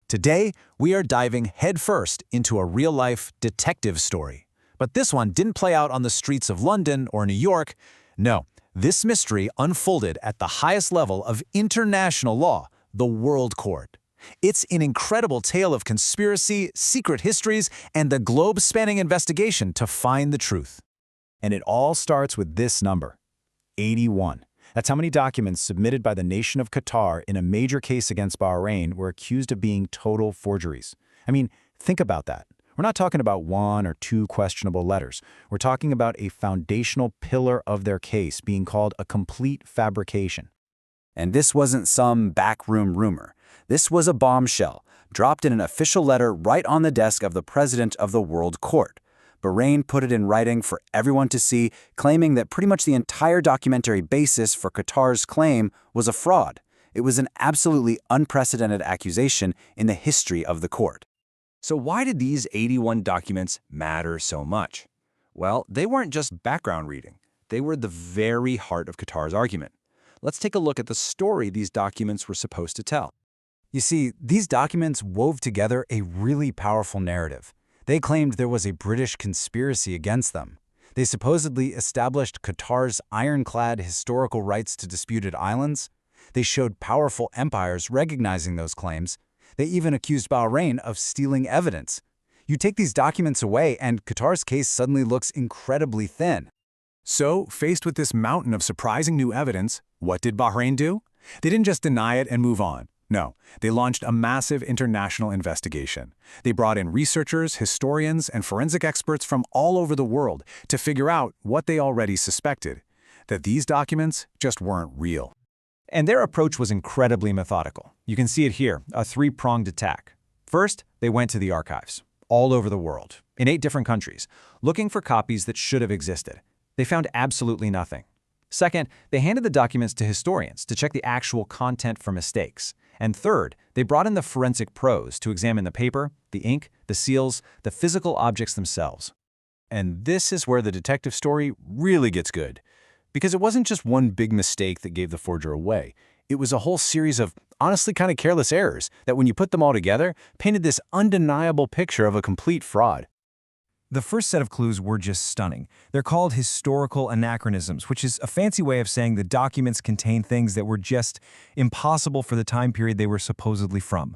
Today, we are diving headfirst into a real-life detective story. But this one didn't play out on the streets of London or New York. No, this mystery unfolded at the highest level of international law, the World Court. It's an incredible tale of conspiracy, secret histories, and the globe-spanning investigation to find the truth. And it all starts with this number, 81. That's how many documents submitted by the nation of Qatar in a major case against Bahrain were accused of being total forgeries. I mean, think about that. We're not talking about one or two questionable letters. We're talking about a foundational pillar of their case being called a complete fabrication. And this wasn't some backroom rumor. This was a bombshell, dropped in an official letter right on the desk of the president of the World Court. Bahrain put it in writing for everyone to see, claiming that pretty much the entire documentary basis for Qatar's claim was a fraud. It was an absolutely unprecedented accusation in the history of the court. So why did these 81 documents matter so much? Well, they weren't just background reading. They were the very heart of Qatar's argument. Let's take a look at the story these documents were supposed to tell. You see, these documents wove together a really powerful narrative. They claimed there was a British conspiracy against them. They supposedly established Qatar's ironclad historical rights to disputed islands. They showed powerful empires recognizing those claims. They even accused Bahrain of stealing evidence. You take these documents away and Qatar's case suddenly looks incredibly thin. So, faced with this mountain of surprising new evidence, what did Bahrain do? They didn't just deny it and move on. No, they launched a massive international investigation. They brought in researchers, historians, and forensic experts from all over the world to figure out what they already suspected, that these documents just weren't real. And their approach was incredibly methodical. You can see it here, a three-pronged attack. First, they went to the archives, all over the world, in 8 different countries, looking for copies that should have existed. They found absolutely nothing. Second, they handed the documents to historians to check the actual content for mistakes. And third, they brought in the forensic pros to examine the paper, the ink, the seals, the physical objects themselves. And this is where the detective story really gets good. Because it wasn't just one big mistake that gave the forger away. It was a whole series of honestly kind of careless errors that when you put them all together, painted this undeniable picture of a complete fraud. The first set of clues were just stunning. They're called historical anachronisms, which is a fancy way of saying the documents contain things that were just impossible for the time period they were supposedly from.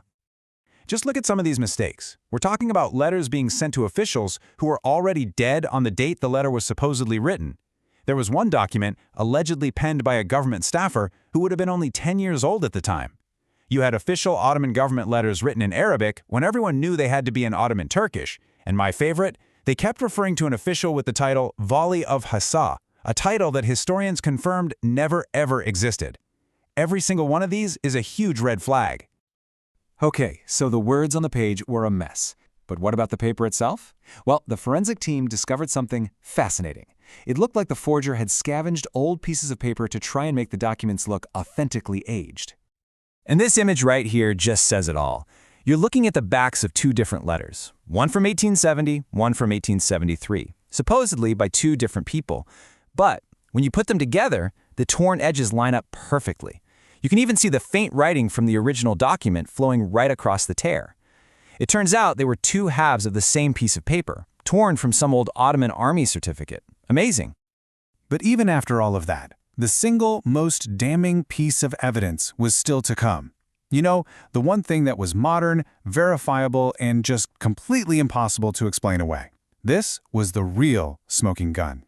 Just look at some of these mistakes. We're talking about letters being sent to officials who were already dead on the date the letter was supposedly written. There was one document allegedly penned by a government staffer who would have been only 10 years old at the time. You had official Ottoman government letters written in Arabic when everyone knew they had to be in Ottoman Turkish. And my favorite, they kept referring to an official with the title Vali of Hasa, a title that historians confirmed never ever existed. Every single one of these is a huge red flag. Okay, so the words on the page were a mess. But what about the paper itself? Well, the forensic team discovered something fascinating. It looked like the forger had scavenged old pieces of paper to try and make the documents look authentically aged. And this image right here just says it all. You're looking at the backs of 2 different letters, one from 1870, one from 1873, supposedly by 2 different people. But when you put them together, the torn edges line up perfectly. You can even see the faint writing from the original document flowing right across the tear. It turns out they were 2 halves of the same piece of paper, torn from some old Ottoman army certificate. Amazing. But even after all of that, the single most damning piece of evidence was still to come. You know, the one thing that was modern, verifiable, and just completely impossible to explain away. This was the real smoking gun.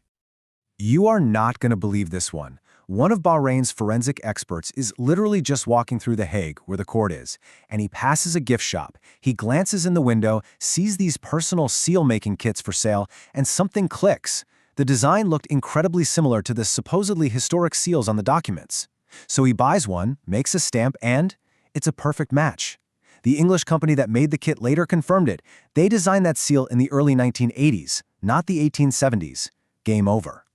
You are not going to believe this one. One of Bahrain's forensic experts is literally just walking through The Hague, where the court is, and he passes a gift shop. He glances in the window, sees these personal seal-making kits for sale, and something clicks. The design looked incredibly similar to the supposedly historic seals on the documents. So he buys one, makes a stamp, and it's a perfect match. The English company that made the kit later confirmed it. They designed that seal in the early 1980s, not the 1870s. Game over.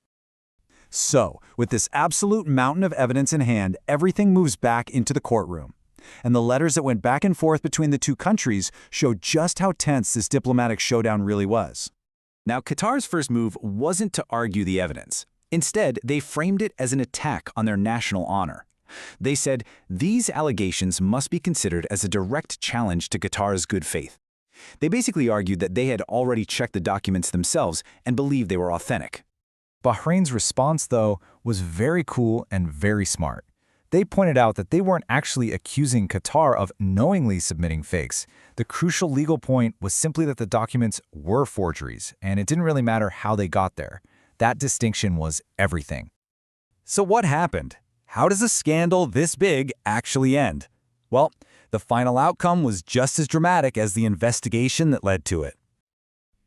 So, with this absolute mountain of evidence in hand, everything moves back into the courtroom. And the letters that went back and forth between the 2 countries show just how tense this diplomatic showdown really was. Now, Qatar's first move wasn't to argue the evidence. Instead, they framed it as an attack on their national honor. They said these allegations must be considered as a direct challenge to Qatar's good faith. They basically argued that they had already checked the documents themselves and believed they were authentic. Bahrain's response, though, was very cool and very smart. They pointed out that they weren't actually accusing Qatar of knowingly submitting fakes. The crucial legal point was simply that the documents were forgeries, and it didn't really matter how they got there. That distinction was everything. So what happened? How does a scandal this big actually end? Well, the final outcome was just as dramatic as the investigation that led to it.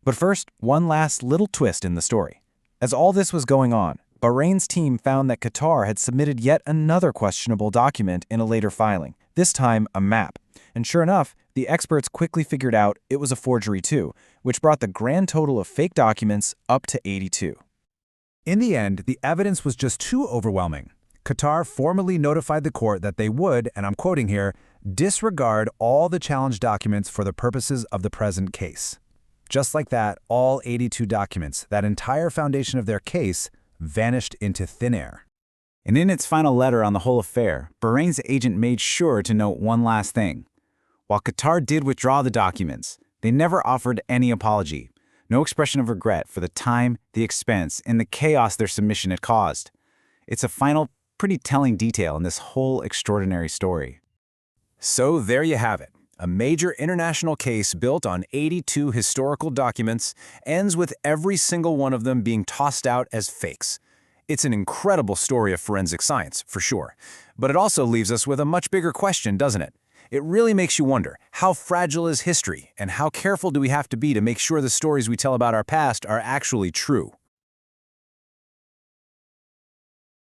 But first, one last little twist in the story. As all this was going on, Bahrain's team found that Qatar had submitted yet another questionable document in a later filing, this time a map. And sure enough, the experts quickly figured out it was a forgery too, which brought the grand total of fake documents up to 82. In the end, the evidence was just too overwhelming. Qatar formally notified the court that they would, and I'm quoting here, disregard all the challenged documents for the purposes of the present case. Just like that, all 82 documents, that entire foundation of their case, vanished into thin air. And in its final letter on the whole affair, Bahrain's agent made sure to note one last thing. While Qatar did withdraw the documents, they never offered any apology, no expression of regret for the time, the expense, and the chaos their submission had caused. It's a final, pretty telling detail in this whole extraordinary story. So there you have it. A major international case built on 82 historical documents ends with every single one of them being tossed out as fakes. It's an incredible story of forensic science, for sure. But it also leaves us with a much bigger question, doesn't it? It really makes you wonder, how fragile is history, and how careful do we have to be to make sure the stories we tell about our past are actually true?